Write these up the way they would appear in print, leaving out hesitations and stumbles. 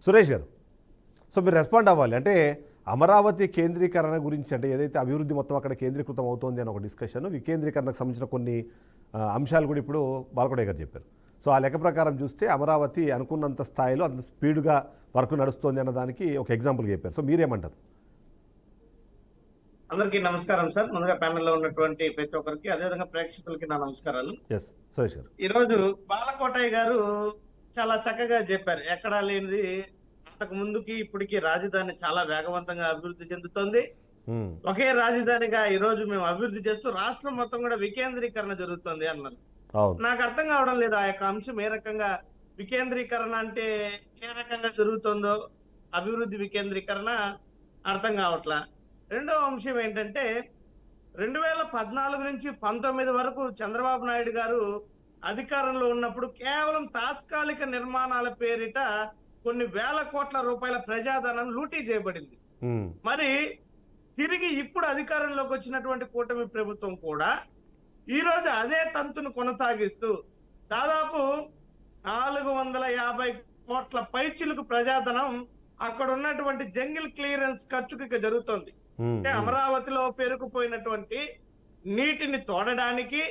సురేష్ గారు, సో మీరు రెస్పాండ్ అవ్వాలి. అంటే అమరావతి కేంద్రీకరణ గురించి, అంటే ఏదైతే అభివృద్ధి మొత్తం అక్కడ కేంద్రీకృతం అవుతోంది అని ఒక డిస్కషన్, వికేంద్రీకరణకు సంబంధించిన కొన్ని అంశాలు కూడా ఇప్పుడు బాలకోడే గారు చెప్పారు. సో ఆ లెక్క ప్రకారం చూస్తే అమరావతి అనుకున్నంత స్థాయిలో అంత స్పీడ్గా వర్క్ నడుస్తోంది అన్నదానికి ఒక ఎగ్జాంపుల్ చెప్పారు. సో మీరేమంటారు? అందరికీ నమస్కారం సార్. ముందుగా ప్యానెల్లో ఉన్నటువంటి ప్రతి ఒక్కరికి, అదేవిధంగా ప్రేక్షకులకి నా నమస్కారాలు. ఎస్ సురేష్ గారు, ఈరోజు బాలకోటయ్య గారు చాలా చక్కగా చెప్పారు. ఎక్కడా లేనిది అంతకు ముందుకి ఇప్పటికి రాజధాని చాలా వేగవంతంగా అభివృద్ధి చెందుతోంది. ఒకే రాజధానిగా ఈ రోజు మేము అభివృద్ధి చేస్తూ రాష్ట్రం మొత్తం కూడా వికేంద్రీకరణ జరుగుతుంది అన్నారు. నాకు అర్థం కావడం లేదు ఆ యొక్క అంశం ఏ రకంగా వికేంద్రీకరణ అంటే ఏ రకంగా జరుగుతుందో, అభివృద్ధి వికేంద్రీకరణ అర్థం కావట్లా. రెండవ అంశం ఏంటంటే 2014 నుంచి 19 వరకు చంద్రబాబు నాయుడు గారు అధికారంలో ఉన్నప్పుడు కేవలం తాత్కాలిక నిర్మాణాల పేరిట కొన్ని వేల కోట్ల రూపాయల ప్రజాధనం లూటీ చేయబడింది. మరి తిరిగి ఇప్పుడు అధికారంలోకి వచ్చినటువంటి కూటమి ప్రభుత్వం కూడా ఈ రోజు అదే తంతును కొనసాగిస్తూ దాదాపు 450 కోట్ల పైచిలుకు ప్రజాధనం అక్కడ ఉన్నటువంటి జంగిల్ క్లియరెన్స్ ఖర్చుకి జరుగుతోంది. అంటే అమరావతిలో పేరుకుపోయినటువంటి నీటిని తోడడానికి,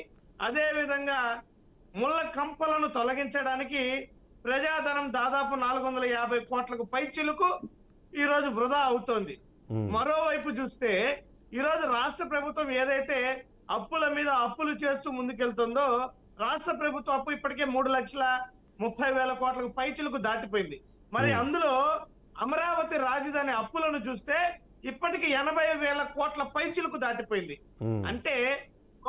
అదే విధంగా ముళ్ళ కంపలను తొలగించడానికి ప్రజాధనం దాదాపు 450 కోట్లకు పైచిలుకు ఈ రోజు వృధా అవుతోంది. మరోవైపు చూస్తే ఈ రోజు రాష్ట్ర ప్రభుత్వం ఏదైతే అప్పుల మీద అప్పులు చేస్తూ ముందుకెళ్తుందో, రాష్ట్ర ప్రభుత్వ అప్పు ఇప్పటికే 3,30,000 కోట్లకు పైచిలుకు దాటిపోయింది. మరి అందులో అమరావతి రాజధాని అప్పులను చూస్తే ఇప్పటికి 80,000 కోట్ల పైచిలుకు దాటిపోయింది. అంటే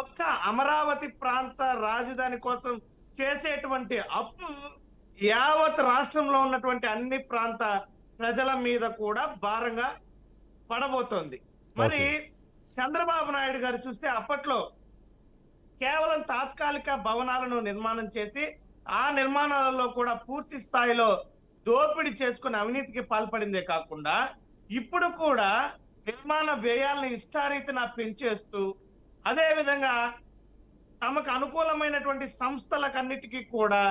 ఒక్క అమరావతి ప్రాంత రాజధాని కోసం చేసేటువంటి అప్పు యావత్ రాష్ట్రంలో ఉన్నటువంటి అన్ని ప్రాంత ప్రజల మీద కూడా భారంగా పడబోతోంది. మరి చంద్రబాబు నాయుడు గారు చూస్తే అప్పట్లో కేవలం తాత్కాలిక భవనాలను నిర్మాణం చేసి ఆ నిర్మాణాలలో కూడా పూర్తి స్థాయిలో దోపిడీ చేసుకుని అవినీతికి పాల్పడిందే కాకుండా ఇప్పుడు కూడా నిర్మాణ వ్యయాలను ఇష్టారీతిన పెంచేస్తూ, అదే విధంగా తమకు అనుకూలమైనటువంటి సంస్థలకన్నిటికీ కూడా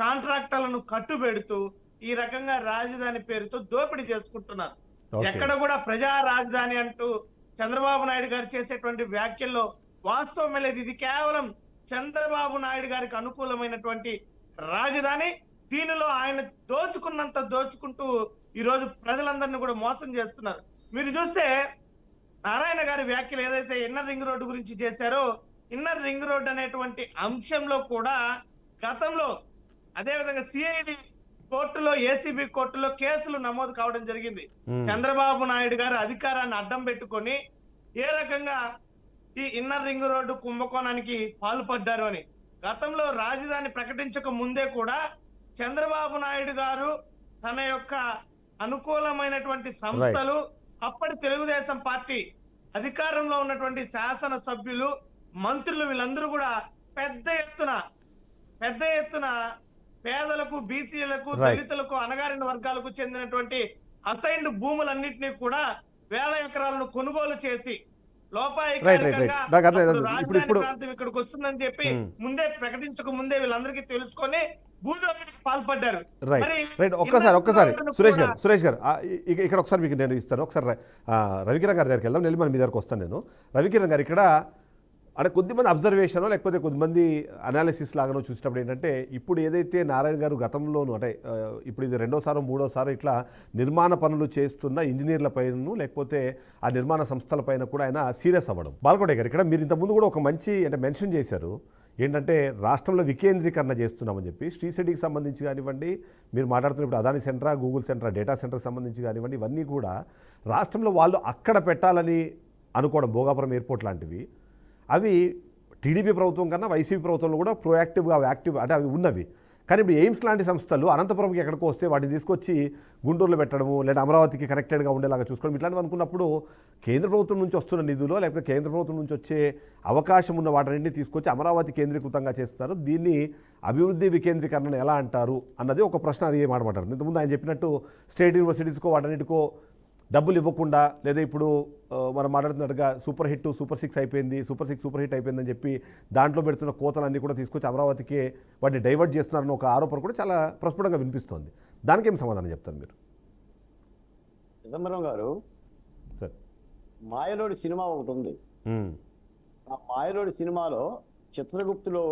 కాంట్రాక్టర్లను కట్టుబెడుతూ ఈ రకంగా రాజధాని పేరుతో దోపిడీ చేసుకుంటున్నారు. ఎక్కడ కూడా ప్రజా రాజధాని అంటూ చంద్రబాబు నాయుడు గారు చేసేటువంటి వ్యాఖ్యల్లో వాస్తవం లేదు. ఇది కేవలం చంద్రబాబు నాయుడు గారికి అనుకూలమైనటువంటి రాజధాని. దీనిలో ఆయన దోచుకున్నంత దోచుకుంటూ ఈ రోజు ప్రజలందరినీ కూడా మోసం చేస్తున్నారు. మీరు చూస్తే నారాయణ గారి వ్యాఖ్యలు ఏదైతే ఇన్నర్ రింగ్ రోడ్డు గురించి చేశారో, ఇన్నర్ రింగ్ రోడ్డు అనేటువంటి అంశంలో కూడా గతంలో అదేవిధంగా సిఐడి కోర్టులో, ఏసీబీ కోర్టులో కేసులు నమోదు కావడం జరిగింది. చంద్రబాబు నాయుడు గారు అధికారాన్ని అడ్డం పెట్టుకొని ఏ రకంగా ఈ ఇన్నర్ రింగ్ రోడ్డు కుంభకోణానికి పాల్పడ్డారు అని. గతంలో రాజధాని ప్రకటించక ముందే కూడా చంద్రబాబు నాయుడు గారు తన యొక్క అనుకూలమైనటువంటి సంస్థలు, అప్పటి తెలుగుదేశం పార్టీ అధికారంలో ఉన్నటువంటి శాసన సభ్యులు, మంత్రులు, వీళ్ళందరూ కూడా పెద్ద ఎత్తున పేదలకు, బీసీలకు, దళితులకు, అణగారిన వర్గాలకు చెందినటువంటి అసైన్డ్ భూములన్నింటినీ కూడా వేల ఎకరాలను కొనుగోలు చేసి లోపాయికారికంగా ప్రాంతం ఇక్కడికి వస్తుందని చెప్పి ముందే ప్రకటించక ముందే వీళ్ళందరికీ తెలుసుకొని భూదోపిడీకి పాల్పడ్డారు. ఒక్కసారి సురేష్ గారు ఇక్కడ ఒకసారి మీకు నేను ఇస్తాను. ఒకసారి రవికిరణ్ గారి దగ్గరికి వెళ్దాం. నెల్లి మీ దగ్గరకు వస్తాను నేను. రవికిరణ్ గారు, ఇక్కడ అంటే కొద్దిమంది అబ్జర్వేషనో లేకపోతే కొద్దిమంది అనాలిసిస్ లాగానో చూసినప్పుడు ఏంటంటే, ఇప్పుడు ఏదైతే నారాయణ గారు గతంలోనూ, అంటే ఇప్పుడు ఇది రెండోసారో మూడోసారో ఇట్లా నిర్మాణ పనులు చేస్తున్న ఇంజనీర్ల పైన లేకపోతే ఆ నిర్మాణ సంస్థల పైన కూడా ఆయన సీరియస్ అవ్వడం. బాలకోటే గారు, ఇక్కడ మీరు ఇంతకుముందు కూడా ఒక మంచి అంటే మెన్షన్ చేశారు ఏంటంటే, రాష్ట్రంలో వికేంద్రీకరణ చేస్తున్నామని చెప్పి. శ్రీశెట్టికి సంబంధించి కానివ్వండి, మీరు మాట్లాడుతున్నప్పుడు Adani centre, Google centre, data సెంటర్కి సంబంధించి కానివ్వండి, ఇవన్నీ కూడా రాష్ట్రంలో వాళ్ళు అక్కడ పెట్టాలని అనుకోవడం, భోగాపురం ఎయిర్పోర్ట్ లాంటివి, అవి టీడీపీ ప్రభుత్వం కన్నా వైసీపీ ప్రభుత్వంలో కూడా ప్రోయాక్టివ్గా యాక్టివ్ అంటే అవి ఉన్నవి. కానీ ఇప్పుడు ఎయిమ్స్ లాంటి సంస్థలు అనంతపురంకి ఎక్కడికి వస్తే వాటిని తీసుకొచ్చి గుంటూరులో పెట్టడము, లేదా అమరావతికి కనెక్టెడ్గా ఉండేలాగా చూసుకోవడం, ఇట్లాంటివి అనుకున్నప్పుడు కేంద్ర ప్రభుత్వం నుంచి వస్తున్న నిధులు లేకపోతే కేంద్ర ప్రభుత్వం నుంచి వచ్చే అవకాశం ఉన్న వాటిని తీసుకొచ్చి అమరావతి కేంద్రీకృతంగా చేస్తున్నారు. దీన్ని అభివృద్ధి వికేంద్రీకరణ ఎలా అంటారు అన్నది ఒక ప్రశ్న అడిగే మాట మాట్లాడుతుంది. ఇంతకుముందు ఆయన చెప్పినట్టు స్టేట్ యూనివర్సిటీస్కో వాటన్నిటికో డబ్బులు ఇవ్వకుండా, లేదా ఇప్పుడు మనం మాట్లాడుతున్నట్టుగా సూపర్ హిట్ సూపర్ 6 అయిపోయింది, సూపర్ 6 సూపర్ హిట్ అయిపోయిందని చెప్పి దాంట్లో పెడుతున్న కోతలన్నీ కూడా తీసుకొచ్చి అమరావతికి వాటిని డైవర్ట్ చేస్తున్నారన్న ఒక ఆరోపణ కూడా చాలా ప్రస్ఫుటంగా వినిపిస్తోంది. దానికేం సమాధానం చెప్తారు మీరు? చిదంబరం గారు, సార్ మాయలోడి సినిమా ఒకటి ఉంది. ఉమ్, ఆ మాయలోడి సినిమాలో చిత్రగుప్తులో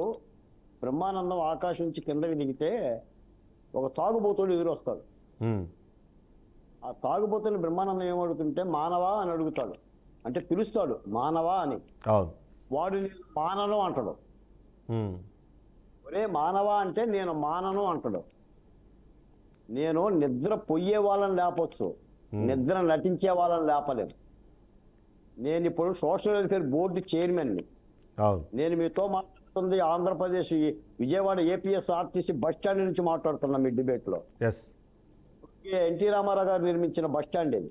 బ్రహ్మానందం ఆకాశం నుంచి కిందకి దిగితే ఒక తాగుబోతుడు ఎదురొస్తాడు. ఉమ్, ఆ తాగుబోతుని బ్రహ్మానందం ఏమడుగుతుంటే మానవా అని అడుగుతాడు, అంటే పిలుస్తాడు మానవా అని. అవును. వాడు నేను మానను అంటాడు. ఉమ్, ఒరే మానవా అంటే నేను మానను అంటాడు. నేను నిద్ర పొయ్యే వాళ్ళని లేపొచ్చు, నిద్ర నటించే వాళ్ళని లేపలేను. నేను ఇప్పుడు సోషల్ వెల్ఫేర్ బోర్డు చైర్మన్ని. అవును. నేను మీతో మాట్లాడుతుంది Andhra Pradesh Vijayawada APSRTC bus stand నుంచి మాట్లాడుతున్నా మీ డిబేట్లో. ఎస్. ఎన్టీ రామారావు గారు నిర్మించిన బస్ స్టాండ్ ఇది.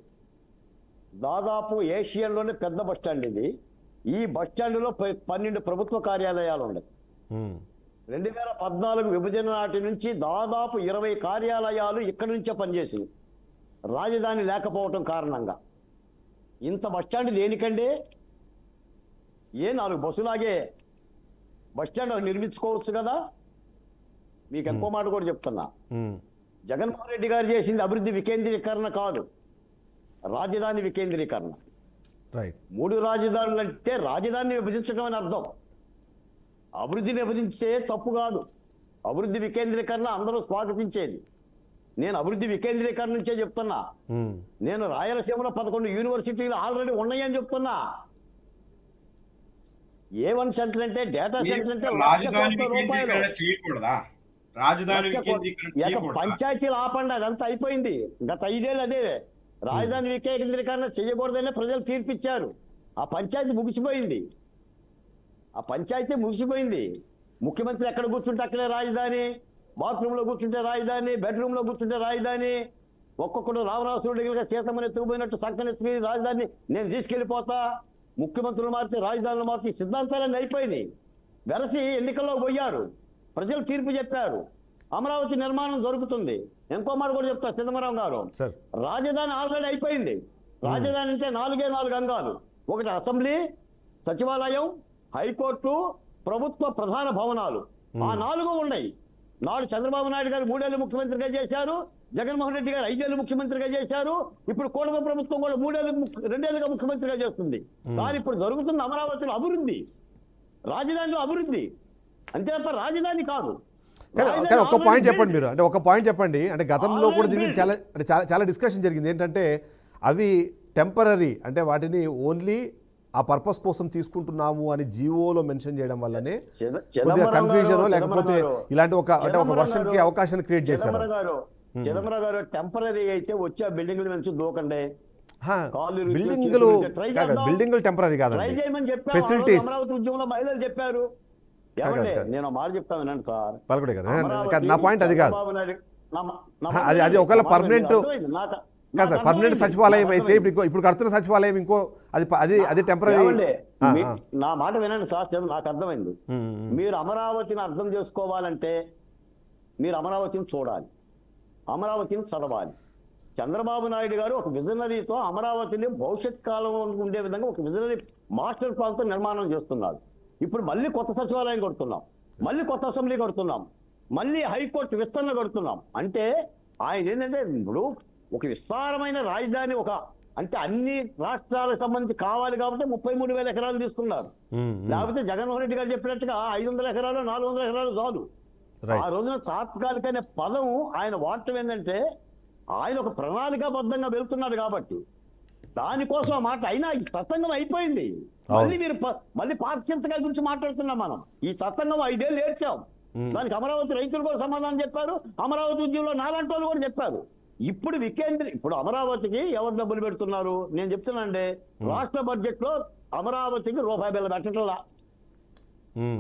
దాదాపు ఏషియన్లోనే పెద్ద బస్ స్టాండ్ ఇది. ఈ బస్ స్టాండ్లో 12 ప్రభుత్వ కార్యాలయాలు ఉన్నాయి. ఉమ్, 2014 విభజన నాటి నుంచి దాదాపు 20 కార్యాలయాలు ఇక్కడి నుంచే పనిచేసి రాజధాని లేకపోవటం కారణంగా. ఇంత బస్టాండ్ దేనికండి? 4 బస్సులాగే బస్టాండ్ నిర్మించుకోవచ్చు కదా. మీకు ఎక్కువ మాట కూడా చెప్తున్నా, ఉమ్, జగన్మోహన్ రెడ్డి గారు చేసింది అభివృద్ధి వికేంద్రీకరణ కాదు, రాజధాని వికేంద్రీకరణ. రైట్. 3 రాజధానులు అంటే రాజధానిని విభజించడం అని అర్థం. అభివృద్ధిని విభజించే తప్పు కాదు, అభివృద్ధి వికేంద్రీకరణ అందరూ స్వాగతించేది. నేను అభివృద్ధి వికేంద్రీకరణ నుంచే చెప్తున్నా. ఉమ్, నేను రాయలసీమలో 11 యూనివర్సిటీలు ఆల్రెడీ ఉన్నాయని చెప్తున్నా. A1 సెంటర్ అంటే డేటా సెంటర్ అంటే రాజధాని వికేంద్రీకరణ చేయకూడదా? రాజధాని వికేంద్రీకరణ చేయకూడదా? పంచాయతీలు ఆపండి, అదంతా అయిపోయింది. గత 5 ఏళ్ళు అదే రాజధాని వికేంద్రీకరణ చేయకూడదనే ప్రజలు తీర్పిచ్చారు. ఆ పంచాయతీ ముగిసిపోయింది, ఆ పంచాయతీ ముగిసిపోయింది. ముఖ్యమంత్రి ఎక్కడ కూర్చుంటే అక్కడే రాజధాని, బాత్రూంలో కూర్చుంటే రాజధాని, బెడ్రూమ్లో కూర్చుంటే రాజధాని. ఒక్కొక్కడు రావణాసురుడిగా సీతమ్మని ఎత్తుకుపోయినట్టు సంకనెత్తుకుని రాజధాని నేను తీసుకెళ్లిపోతా, ముఖ్యమంత్రులు మారితే రాజధానులు మారితే సిద్ధాంతాలన్నీ అయిపోయినాయి. వెరసి ఎన్నికల్లో పోయారు, ప్రజలు తీర్పు చెప్పారు, అమరావతి నిర్మాణం జరుగుతుంది. ఇంకో మాట కూడా చెప్తా చిదంబరం గారు, సార్ రాజధాని ఆల్రెడీ అయిపోయింది. రాజధాని అంటే 4 అంగాలు. ఒకటి అసెంబ్లీ, సచివాలయం, హైకోర్టు, ప్రభుత్వ ప్రధాన భవనాలు. ఆ 4 ఉన్నాయి. నాడు చంద్రబాబు నాయుడు గారు 3 ఏళ్ళు ముఖ్యమంత్రిగా చేశారు, జగన్మోహన్ రెడ్డి గారు 5 ఏళ్ళు ముఖ్యమంత్రిగా చేశారు. ఇప్పుడు కూటమి ప్రభుత్వం కూడా 2 ఏళ్ళుగా ముఖ్యమంత్రిగా చేస్తుంది. కానీ ఇప్పుడు జరుగుతున్న అమరావతిలో అభివృద్ధి, రాజధానిలో అభివృద్ధి అంతే తప్ప రాజధాని కాదు. కానీ ఒక పాయింట్ చెప్పండి మీరు, అంటే ఒక పాయింట్ చెప్పండి. అంటే గతంలో కూడా దీని గురించి చాలా డిస్కషన్ జరిగింది. ఏంటంటే అవి టెంపరరీ, అంటే వాటిని ఓన్లీ ఆ పర్పస్ కోసం తీసుకుంటున్నాము అని జీవోలో మెన్షన్ చేయడం వల్లనే కన్ఫ్యూజన్ లేకపోతే ఇలాంటి ఒక వర్షన్ కి అవకాశాన్ని క్రియేట్ చేశారు. చిదంబరం గారు టెంపరరీ అయితే వచ్చే బిల్డింగ్లు మంచి దూకండి, బిల్డింగ్లు టెంపరరీ కాదు, ట్రై చేయమని చెప్పారు. ఫెసిలిటీస్. అమరావతి ఉద్యమంలో మహిళలు చెప్పారు. ఏమండి నేను మాట చెప్తాను వినండి సార్. పలకడే గారు, నా పాయింట్ అది కాదు. అది ఒకవేళ పర్మనెంట్ కాదు సార్, పర్మనెంట్ సచివాలయం అయితే ఇప్పుడు కడుతున్న సచివాలయం ఇంకో అది టెంపరరీ. నా మాట వినండి సార్, నాకు అర్థమైంది. మీరు అమరావతిని అర్థం చేసుకోవాలంటే మీరు అమరావతిని చూడాలి, అమరావతిని చదవాలి. చంద్రబాబు నాయుడు గారు ఒక విజనరీతో అమరావతిని భవిష్యత్ కాలం ఉండే విధంగా ఒక విజనరీ మాస్టర్ ప్లాన్తో నిర్మాణం చేస్తున్నాడు. ఇప్పుడు మళ్ళీ కొత్త సచివాలయం కడుతున్నాం, మళ్ళీ కొత్త అసెంబ్లీ కడుతున్నాం, మళ్ళీ హైకోర్టు విస్తరణ కడుతున్నాం. అంటే ఆయన ఏంటంటే ఇప్పుడు ఒక విస్తారమైన రాజధాని, ఒక అంటే అన్ని రాష్ట్రాలకు సంబంధించి కావాలి కాబట్టి 33,000 ఎకరాలు తీసుకున్నారు. లేకపోతే జగన్మోహన్ రెడ్డి గారు చెప్పినట్టుగా 500 ఎకరాలు 400 ఎకరాలు చాలు. ఆ రోజున తాత్కాలిక అనే పదం ఆయన వాడటం ఏంటంటే ఆయన ఒక ప్రణాళికాబద్ధంగా వెళ్తున్నాడు కాబట్టి దానికోసం ఆ మాట. అయినా ఈ తతంగం అయిపోయింది. మళ్ళీ పారిశ్రామిక గురించి మాట్లాడుతున్నాం మనం. ఈ తతంగం 5 ఏళ్ళు ఏడ్చాం. దానికి అమరావతి రైతులు కూడా సమాధానం చెప్పారు, అమరావతి ఉద్యమంలో నాలాంటి వాళ్ళు కూడా చెప్పారు. ఇప్పుడు అమరావతికి ఎవరు డబ్బులు పెడుతున్నారు? నేను చెప్తున్నానండి, రాష్ట్ర బడ్జెట్ లో అమరావతికి రూపాయి బిల్ల పెట్టట్లా.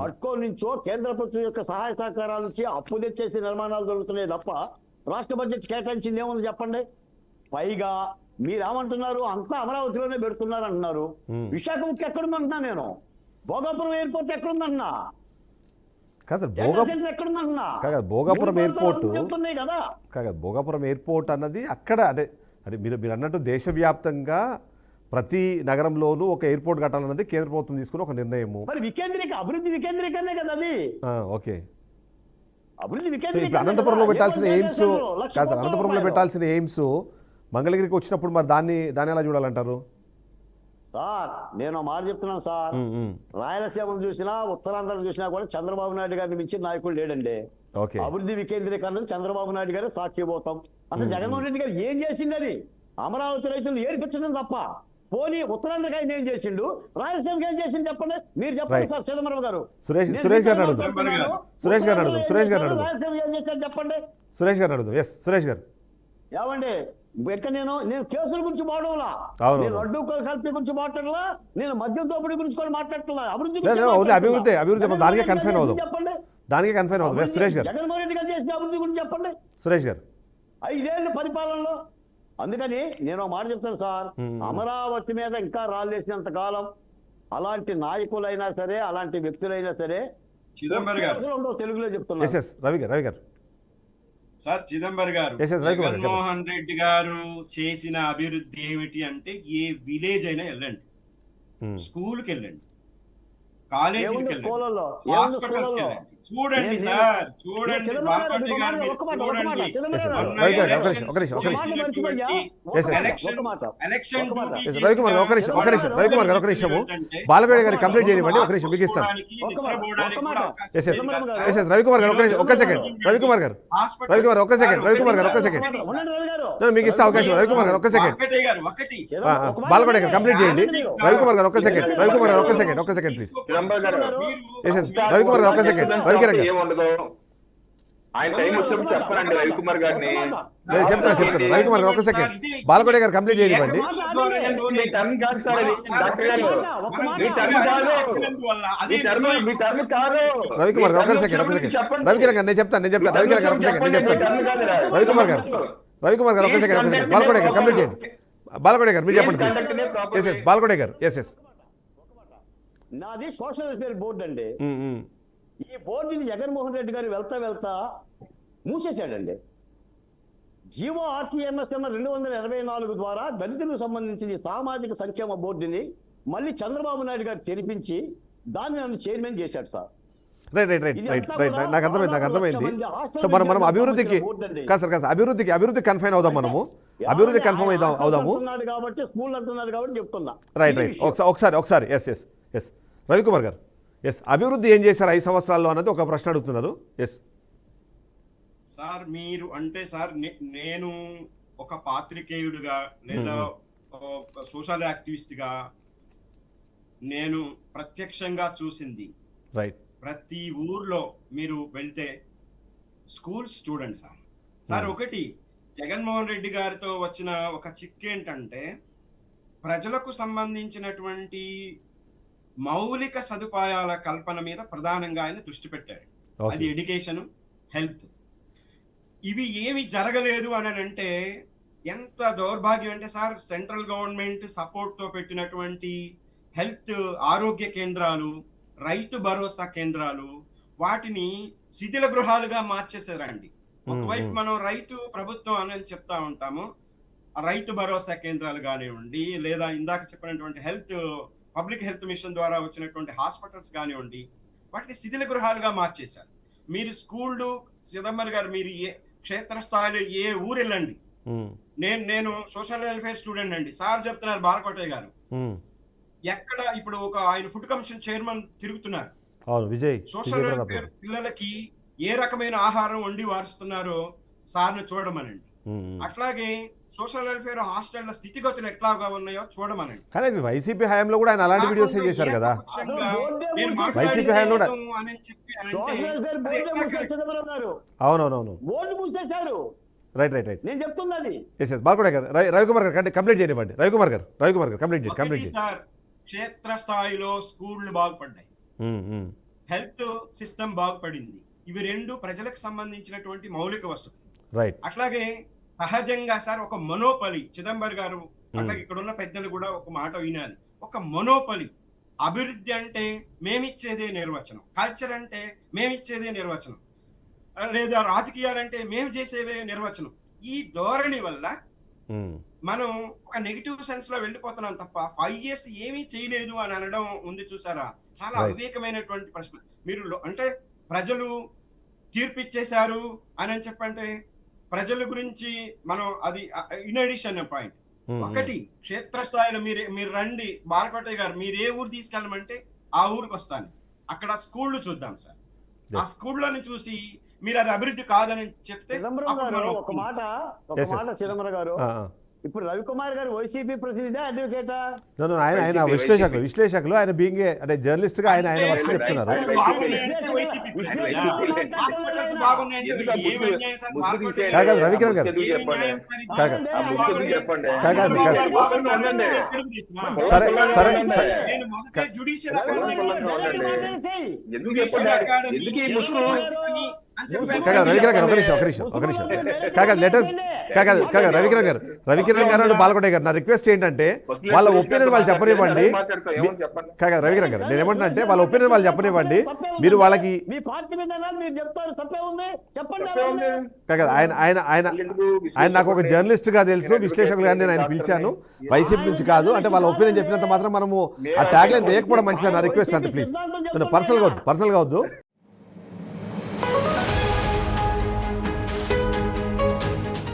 అట్కో నుంచో కేంద్ర ప్రభుత్వం యొక్క సహాయ సహకారాల నుంచి అప్పు తెచ్చేసి నిర్మాణాలు జరుగుతున్నాయి తప్ప రాష్ట్ర బడ్జెట్ కేటాయించింది ఏముంది చెప్పండి. పైగా మీరేమంటున్నారు, అంతా అమరావతిలోనే పెడుతున్నారు అంటున్నారు. విశాఖ ముఖ్య ఎక్కడుందంటున్నా నేను, భోగాపురం ఎయిర్పోర్ట్ ఎక్కడుందంటున్నా, భోగాపురం ఎయిర్పోర్ట్ కాదు, భోగాపురం ఎయిర్పోర్ట్ అన్నది అక్కడ అంటే మీరు అన్నట్టు దేశవ్యాప్తంగా ప్రతి నగరంలోనూ ఒక ఎయిర్పోర్ట్ కట్టాలన్నది కేంద్ర ప్రభుత్వం తీసుకుని ఒక నిర్ణయము. అభివృద్ధి వికేంద్రీకరణ కదా అది. ఓకే, అభివృద్ధి అనంతపురంలో పెట్టాల్సిన ఎయిమ్స్ కాదు సార్, అనంతపురంలో పెట్టాల్సిన ఎయిమ్స్ మంగళగిరికి వచ్చినప్పుడు మరి దాన్ని ఎలా చూడాలంటారు? సార్ నేను ఒక మాట చెప్తున్నాను సార్, రాయలసీమను చూసినా ఉత్తరాంధ్రను చూసినా కూడా చంద్రబాబు నాయుడు గారిని మించిన నాయకుడు లేడండి. ఓకే. అభివృద్ధి వికేంద్రీకరణ చంద్రబాబు నాయుడు గారు సాక్షిపోతాం. అసలు జగన్మోహన్ రెడ్డి గారు ఏం చేసిండని అమరావతి రైతులు ఏడిపించడం తప్ప పోనీ ఉత్తరాంధ్రకి ఆయన ఏం చేసిండు, రాయలసీమకి ఏం చేసిండు చెప్పండి, మీరు చెప్పండి సార్. చిదంబరం గారు సురేష్ గారిని అడుగుదాం. రాయలసీమ ఏం చేశారు చెప్పండి. సురేష్ గారిని అడుగుదాం. ఎస్ సురేష్ గారు. ఏమండి ఇక్కడ నేను కేసుల గురించి మాట్లాడలా, అవును. నేను లడ్డూ కల్తీ గురించి మాట్లాడలా, నేను మద్యం దోపిడీ గురించి కూడా మాట్లాడలా, అభివృద్ధి అభివృద్ధి దానికే కన్ఫైన్ అవుదాం. చెప్పండి. దానికే కన్ఫైన్ అవుదాం. ఎస్ సురేష్ గారు. జగన్మోహన్ రెడ్డి గారు చేసిన అభివృద్ధి గురించి చెప్పండి. సురేష్ గారు. 5 ఏళ్ళ పరిపాలనలో. అందుకని నేను ఒక మాట చెప్తాను సార్, అమరావతి మీద ఇంకా రాళ్ళేసినంత కాలం అలాంటి నాయకులైనా సరే అలాంటి వ్యక్తులైనా సరే చిదంబరం గారు తెలుగులో చెప్తున్నారు. రవి గారు. సార్ చిదంబరం గారు, జగన్మోహన్ రెడ్డి గారు చేసిన అభివృద్ధి ఏమిటి అంటే ఏ విలేజ్ అయినా వెళ్ళండి, స్కూల్కి వెళ్ళండి, కాలేజీకి వెళ్ళండి, హాస్పిటల్స్కి వెళ్ళండి, చూడండి సార్, చూడండి బాపట్ల గారిని చూడండి. బాలగోడి గారి కంప్లీట్ చేయనివ్వండి. ఒక నిమిషం మీకు ఇస్తాను. రవికుమార్ గారు ఒక సెకండ్. రవికుమార్ గారు ఒక సెకండ్. మీకు ఇస్తా అవకాశం. రవికుమార్ గారు ఒక సెకండ్. బాలగోడి గారు కంప్లీట్ చేయండి. రవికుమార్ గారు ఒక సెకండ్. ఒక సెకండ్ ప్లీజ్. రవికుమార్ గారు ఒక సెకండ్. ఆయన టైం వచ్చినప్పుడు చెప్పాలండి రవికుమార్ గారిని. చెప్తాను. రవికుమార్ గారు ఒక సెకండ్. బాలకోడే గారు కంప్లీట్ చేయనివ్వండి. మీ టర్మ్ కాదు సార్, డాక్టర్ గారు మీ టర్మ్ కాదు. రవికుమార్ గారు ఒక సెకండ్. రవికిరణ్ గారు నేను చెప్తాను. రవికిరణ్ గారు ఒక సెకండ్. రవికుమార్ గారు ఒక సెకండ్. బాలకోడే గారు కంప్లీట్ చేయండి. బాలకోడే గారు మీరు చెప్పండి. బాలకోడే గారు. ఎస్. నాది సోషల్ వెల్ఫేర్ బోర్డు అండి. ఈ బోర్డుని జగన్మోహన్ రెడ్డి గారు వెళ్తా మూసేశాడండి. జీవో ఆర్టీఎంఎస్ 284 ద్వారా దళితులకు సంబంధించిన సామాజిక సంక్షేమ బోర్డుని మళ్ళీ చంద్రబాబు నాయుడు గారు తెరిపించి దాన్ని నన్ను చైర్మన్ చేశాడు సార్. రైట్. నాకు అర్థమైంది. సో మనం అభివృద్ధికి కాదు అభివృద్ధి కన్ఫైన్ అవుదాం. మనము అభివృద్ధి కన్ఫర్మ్ అవుదాము కాబట్టి స్కూల్ అంటున్నాడు కాబట్టి చెప్తున్నా. రైట్. ఒకసారి. ఎస్ రవికుమార్ గారు. ఎస్ అభివృద్ధి ఏం చేశారు 5 సంవత్సరాల్లో అన్నది ఒక ప్రశ్న అడుగుతున్నారు. ఎస్ సార్ మీరు అంటే సార్ నేను ఒక పాత్రికేయుడిగా లేదా సోషల్ యాక్టివిస్ట్గా నేను ప్రత్యక్షంగా చూసింది రైట్. ప్రతి ఊర్లో మీరు వెళ్తే స్కూల్స్ చూడండి సార్. ఒకటి జగన్మోహన్ రెడ్డి గారితో వచ్చిన ఒక చిక్ ఏంటంటే ప్రజలకు సంబంధించినటువంటి మౌలిక సదుపాయాల కల్పన మీద ప్రధానంగా ఆయన దృష్టి పెట్టారు. అది ఎడ్యుకేషన్, హెల్త్. ఇవి ఏమి జరగలేదు అని అంటే ఎంత దౌర్భాగ్యం అంటే సార్, సెంట్రల్ గవర్నమెంట్ సపోర్ట్తో పెట్టినటువంటి హెల్త్ ఆరోగ్య కేంద్రాలు, రైతు భరోసా కేంద్రాలు, వాటిని శిథిల గృహాలుగా మార్చేసారండి. ఒకవైపు మనం రైతు ప్రభుత్వం అని చెప్తా ఉంటాము, రైతు భరోసా కేంద్రాలు కానివ్వండి, లేదా ఇందాక చెప్పినటువంటి పబ్లిక్ హెల్త్ మిషన్ ద్వారా వచ్చినటువంటి హాస్పిటల్స్ కానివ్వండి, వాటిని శిథిల గృహాలుగా మార్చేశారు. మీరు స్కూళ్ళు, చిదంబరం గారు మీరు క్షేత్రస్థాయిలో ఏ ఊరు వెళ్ళండి, నేను సోషల్ వెల్ఫేర్ స్టూడెంట్ అండి, సార్ చెప్తున్నారు బాలకోటయ్య గారు, ఎక్కడ ఇప్పుడు ఆయన ఫుడ్ కమిషన్ చైర్మన్ తిరుగుతున్నారు, సోషల్ వెల్ఫేర్ పిల్లలకి ఏ రకమైన ఆహారం వండి వారుస్తున్నారో సార్ను చూడమనండి. అట్లాగే సోషల్ వెల్ఫేర్ హాస్టళ్ల స్థితిగతులు ఎట్లాగా ఉన్నాయో చూడమనండి. కానీ వైసీపీ హయాంలో కూడా ఆయన అలాంటి వీడియోస్ చేశారు కదా. వైసీపీ హయాంలో అవునవును. రైట్. నేను చెప్తున్నది. బాలకోట గారు, రవికుమార్ గారు కంప్లీట్ చేయనివ్వండి. రవికుమార్ గారు కంప్లీట్ చేయండి. సార్ క్షేత్రస్థాయిలో స్కూళ్లు బాగుపడ్డాయి, హెల్త్ సిస్టమ్ బాగుపడింది. ఇవి రెండు ప్రజలకు సంబంధించినటువంటి మౌలిక వసతులు. రైట్. అట్లాగే సహజంగా సార్ ఒక మనోపలి, చిదంబరం గారు అట్లాగే ఇక్కడ ఉన్న పెద్దలు కూడా ఒక మాట వినాలి. ఒక మనోపలి, అభివృద్ధి అంటే మేమిచ్చేదే నిర్వచనం, కల్చర్ అంటే మేమిచ్చేదే నిర్వచనం, లేదా రాజకీయాలంటే మేము చేసేవే నిర్వచనం. ఈ ధోరణి వల్ల మనం ఒక నెగిటివ్ సెన్స్ లో వెళ్ళిపోతున్నాం తప్ప 5 years ఏమీ చేయలేదు అని అనడం ఉంది చూసారా, చాలా అవివేకమైనటువంటి ప్రశ్న. మీరు అంటే ప్రజలు తీర్పిచ్చేశారు అని చెప్పంటే ప్రజల గురించి మనం అది ఇన్ అడిషన్ పాయింట్. ఒకటి క్షేత్రస్థాయిలో మీరు రండి బాలకోటయ్య గారు, మీరు ఏ ఊరు తీసుకెళ్ళమంటే ఆ ఊరికి వస్తాను. అక్కడ స్కూళ్ళు చూద్దాం సార్. ఆ స్కూళ్ళని చూసి మీరు అది అభివృద్ధి కాదని చెప్తే చిదంబరం గారు ఒక మాట Yes, yes. చిదంబరం గారు, ఇప్పుడు రవికుమార్ గారు వైసీపీ ప్రతినిధి అడ్వకేటా? ఆయన విశ్లేషకులు ఆయన బీయింగ్ అంటే జర్నలిస్ట్ గా ఆయన వర్షం చెప్తున్నారు. కాదు రవికిరణ్ గారు, సరే సరే రవికిరణ్ గారు ఒక నిమిషం రవికిరణ్ గారు బాలకోటయ్య గారు, నా రిక్వెస్ట్ ఏంటంటే వాళ్ళ ఒపీనియన్ వాళ్ళు చెప్పనివ్వండి. రవికిరణ్ గారు నేను ఏమంటున్నా అంటే వాళ్ళ ఒపీనియన్ వాళ్ళు చెప్పనివ్వండి. మీరు వాళ్ళకి మీ పార్టీ మీద మీరు చెప్తారు, తప్పే ఉంది చెప్పండి. ఆయన నాకు ఒక జర్నలిస్ట్ గా తెలుసు, విశ్లేషకులుగా నేను ఆయన పిలిచాను, వైసీపీ నుంచి కాదు. అంటే వాళ్ళ ఒపీనియన్ చెప్పినంత మాత్రం మనము ఆ ట్యాగ్ లైన్ వేయకపోవడం మంచిది నా రిక్వెస్ట్ అంతే. ప్లీజ్ పర్సనల్ గా వద్దు